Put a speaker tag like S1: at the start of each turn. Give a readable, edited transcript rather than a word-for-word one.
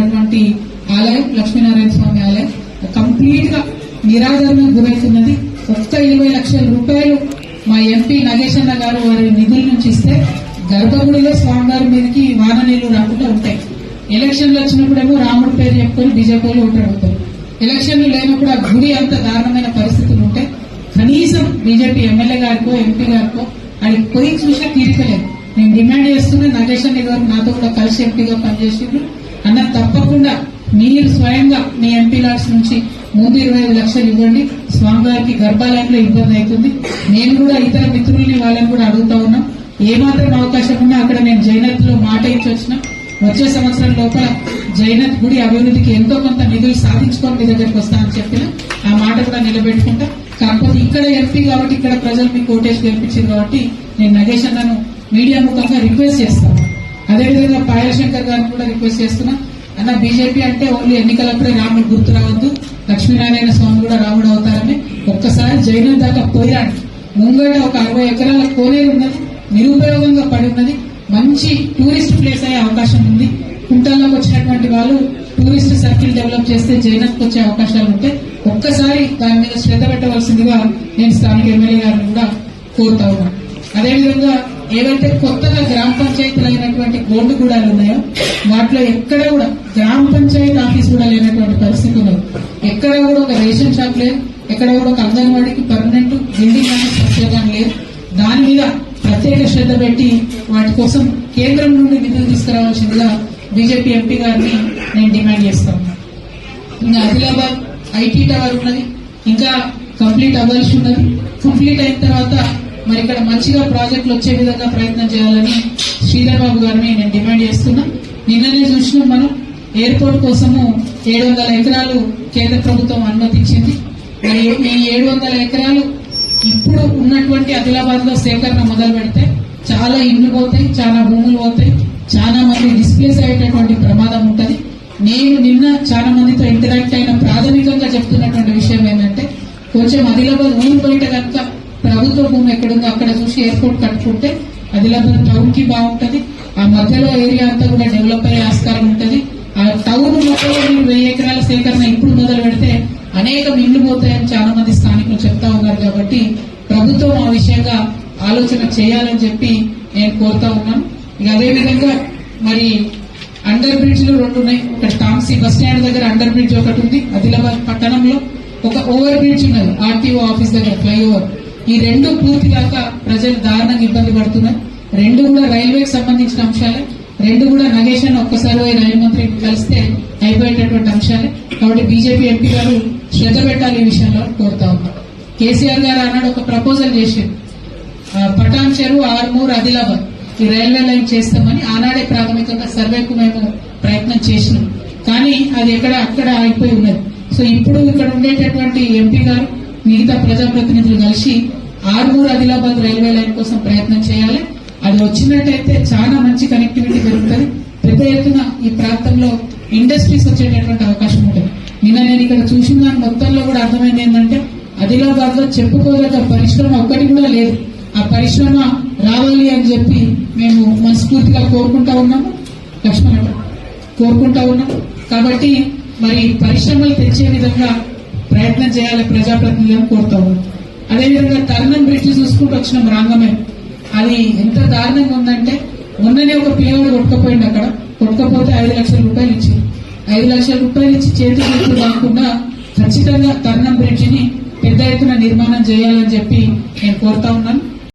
S1: ఉన్నటువంటి ఆలయం లక్ష్మీనారాయణ స్వామి ఆలయం కంప్లీట్ గా నిరాదరణకు గురవుతున్నది. ఒక్క 20 లక్షల రూపాయలు మా ఎంపీ నగేష్ అన్న గారు వారి నిధుల నుంచి ఇస్తే గర్భగుడిలో స్వామివారి మీదకి వాన నీళ్లు రాకుండా ఉంటాయి. ఎలక్షన్లు వచ్చినప్పుడేమో రాముడి పేరు చెప్పుకొని బీజేపీలో ఓటు అడుగుతారు. ఎలక్షన్లు లేనప్పుడు ఆ గుడి అంత దారుణమైన పరిస్థితులు ఉంటాయి. కనీసం బీజేపీ ఎమ్మెల్యే గారికో ఎంపీ గారికో అది పోయి చూసే తీరికలేదు. నేను డిమాండ్ చేస్తున్నా, నగేష్ అన్న గారు నాతో కూడా కలిసి ఎంపీగా పనిచేసిండ్రు. అన్న తప్పకుండా మీరు స్వయంగా మీ ఎంపీ లాడ్స్ నుంచి ముందు 25 లక్షలు ఇవ్వండి. స్వామివారికి గర్భాలయంలో ఇబ్బంది అవుతుంది. నేను కూడా ఇతర మిత్రుల్ని వాళ్ళని కూడా అడుగుతా ఉన్నాం. ఏమాత్రం అవకాశం ఉన్నా అక్కడ నేను జైనత్ లో మాట ఇచ్చి వచ్చిన వచ్చే సంవత్సరం లోపల జైనత్ గుడి అభివృద్ధికి ఎంతో కొంత నిధులు సాధించుకొని మీ దగ్గరికి వస్తానని చెప్పిన ఆ మాట కూడా నిలబెట్టుకుంటా. కాకపోతే ఇక్కడ ఎంపీ కాబట్టి ఇక్కడ ప్రజలు మీకు ఓటేసి గెలిపించారు కాబట్టి నేను నగేష్ అన్నను మీడియా ముఖంగా రిక్వెస్ట్ చేస్తాను. అదేవిధంగా పాయలశంకర్ గారిని కూడా రిక్వెస్ట్ చేస్తున్నా. అన్న బీజేపీ అంటే ఓన్లీ ఎన్నికలప్పుడే రాముడు గుర్తు రావద్దు, లక్ష్మీనారాయణ స్వామి కూడా రాముడు అవుతారని ఒక్కసారి జైనత్ దాకా పోయిరాండి. ముంగట ఒక 60 ఎకరాల కోనేరు ఉన్నది, నిరుపయోగంగా పడి ఉన్నది. మంచి టూరిస్ట్ ప్లేస్ అయ్యే అవకాశం ఉంది. కుంటాల్లోకి వచ్చినటువంటి వాళ్ళు టూరిస్ట్ సర్కిల్ డెవలప్ చేస్తే జైనత్ వచ్చే అవకాశాలు ఉంటాయి. ఒక్కసారి దాని మీద శ్రద్ధ పెట్టవలసిందిగా నేను స్థానిక ఎమ్మెల్యే గారిని కూడా కోరుతా ఉన్నాను. అదేవిధంగా ఏవైతే కొత్తగా గ్రామ పంచాయతీలు అయినటువంటి గోండుగూడాలు ఉన్నాయో వాటిలో ఎక్కడ కూడా గ్రామ పంచాయతీ ఆఫీస్ కూడా లేనటువంటి పరిస్థితి ఉన్నది. ఎక్కడ కూడా ఒక రేషన్ షాప్ లేదు, ఎక్కడ కూడా ఒక అంగన్వాడికి పర్మనెంట్ బిల్డింగ్ అనే ప్రత్యేకం లేదు. దాని మీద ప్రత్యేక శ్రద్ధ పెట్టి వాటి కోసం కేంద్రం నుండి నిధులు తీసుకురావాల్సిందిగా బీజేపీ ఎంపీ గారిని నేను డిమాండ్ చేస్తాను. ఇంకా ఆదిలాబాద్ ఐటీ టవర్ ఉన్నది, ఇంకా కంప్లీట్ అవ్వాల్సి ఉన్నది. కంప్లీట్ అయిన తర్వాత మరి ఇక్కడ మంచిగా ప్రాజెక్టులు వచ్చే విధంగా ప్రయత్నం చేయాలని శ్రీధర్ బాబు గారిని నేను డిమాండ్ చేస్తున్నా. నిన్ననే చూసినాం మనం ఎయిర్పోర్ట్ కోసము 700 ఎకరాలు కేంద్ర ప్రభుత్వం అనుమతించింది. మరి ఈ 700 ఎకరాలు ఇప్పుడు ఉన్నటువంటి ఆదిలాబాద్ లో సేకరణ మొదలు పెడితే చాలా ఇండ్లు పోతాయి, చాలా భూములు పోతాయి, చాలా మంది డిస్ప్లేస్ అయ్యేటటువంటి ప్రమాదం ఉంటది. నేను నిన్న చాలా మందితో ఇంటరాక్ట్ అయిన ప్రాథమికంగా చెప్తున్నటువంటి విషయం ఏంటంటే కొంచెం ఆదిలాబాద్ ఊరు బయట కనుక ప్రభుత్వ భూమి ఎక్కడుందో అక్కడ చూసి ఎయిర్పోర్ట్ కట్టుకుంటే ఆదిలాబాద్ టౌన్ కి బాగుంటది. ఆ మధ్యలో ఏరియా అంతా కూడా డెవలప్ అయ్యే ఆస్కారం ఉంటది. ఆ టౌన్ మొత్తంలో 1000 ఎకరాల సేకరణ ఇప్పుడు మొదలు పెడితే అనేక ఇండ్లు పోతాయని చాలా మంది స్థానికులు చెప్తా ఉన్నారు. కాబట్టి ప్రభుత్వం ఆ విషయంగా ఆలోచన చేయాలని చెప్పి నేను కోరుతా ఉన్నాను. ఇక అదేవిధంగా మరి అండర్ బ్రిడ్జ్లు 2 ఉన్నాయి. ఒక టాంసీ బస్ స్టాండ్ దగ్గర అండర్ బ్రిడ్జ్ ఒకటి ఉంది. ఆదిలాబాద్ పట్టణంలో ఒక ఓవర్ బ్రిడ్జ్ ఉన్నది ఆర్టీఓ ఆఫీస్ దగ్గర ఫ్లైఓవర్. ఈ 2 పూర్తి కాక ప్రజలు దారుణంగా ఇబ్బంది పడుతున్నారు. 2 కూడా రైల్వేకి సంబంధించిన అంశాలే. 2 కూడా నగేష్ అని ఒక్కసారి రైలు మంత్రిని కలిస్తే అయిపోయేటటువంటి అంశాలే. కాబట్టి బీజేపీ ఎంపీ గారు శ్రద్ధ పెట్టాలి ఈ విషయంలో కోరుతా ఉన్నారు. కేసీఆర్ గారు అన్నాడు ఒక ప్రపోజల్ చేశారు, పటాన్ చెరువు ఆర్మూర్ ఆదిలాబాద్ ఈ రైల్వే లైన్ చేస్తామని. ఆనాడే ప్రాథమికంగా సర్వేకు మేము ప్రయత్నం చేసినాం, కానీ అది అక్కడ ఆగిపోయి ఉన్నది. సో ఇప్పుడు ఇక్కడ ఉండేటటువంటి ఎంపీ గారు మిగతా ప్రజాప్రతినిధులు కలిసి ఆర్మూర్ ఆదిలాబాద్ రైల్వే లైన్ కోసం ప్రయత్నం చేయాలి. అది వచ్చినట్టయితే చాలా మంచి కనెక్టివిటీ పెరుగుతుంది. పెద్ద ఎత్తున ఈ ప్రాంతంలో ఇండస్ట్రీస్ వచ్చేటటువంటి అవకాశం ఉంటుంది. నిన్న నేను ఇక్కడ చూసిన దాని మొత్తంలో కూడా అర్థమైంది ఏంటంటే ఆదిలాబాద్ లో చెప్పుకోదగ్గ పరిశ్రమ ఒక్కటి కూడా లేదు. ఆ పరిశ్రమ రావాలి అని చెప్పి మేము మనస్ఫూర్తిగా కోరుకుంటా ఉన్నాము, లక్ష్మణ కోరుకుంటా ఉన్నాము. కాబట్టి మరి పరిశ్రమలు తెచ్చే విధంగా ప్రయత్నం చేయాలి ప్రజాప్రతినిధులను కోరుతా ఉన్నాం. అదేవిధంగా తరుణం బ్రిడ్జ్ చూసుకుంటూ వచ్చినాం రాంగమే. అది ఎంత దారుణంగా ఉందంటే మొన్ననే ఒక పిల్లవాడు కొట్టుకపోయింది. అక్కడ కొట్టుకపోతే 5 లక్షల రూపాయలు ఇచ్చింది. 5 లక్షల రూపాయలు ఇచ్చి చేతులు కాకుండా ఖచ్చితంగా తరుణం బ్రిడ్జిని పెద్ద ఎత్తున నిర్మాణం చేయాలని చెప్పి నేను కోరుతా ఉన్నాను.